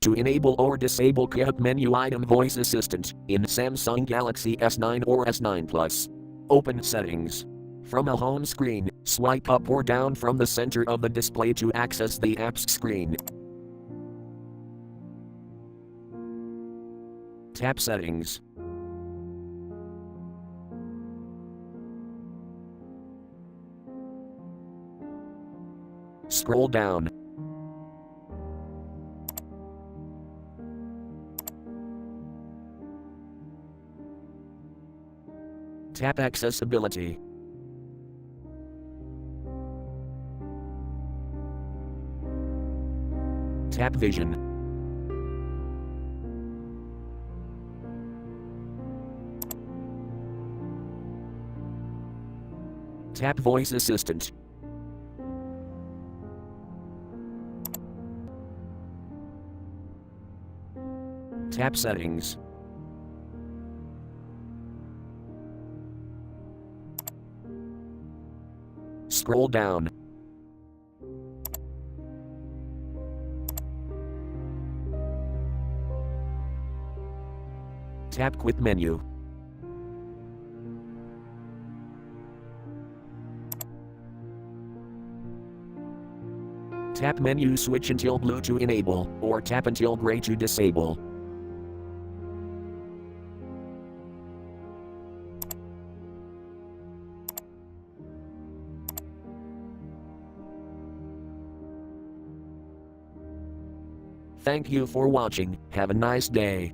To enable or disable Qiuck Menu item voice assistant in Samsung Galaxy S9 or S9 Plus. Open Settings. From a home screen, swipe up or down from the center of the display to access the app's screen. Tap Settings. Scroll down. Tap Accessibility. Tap Vision. Tap Voice Assistant. Tap Settings. Scroll down. Tap Quick Menu. Tap Menu Switch until blue to enable, or tap until gray to disable. Thank you for watching. Have a nice day.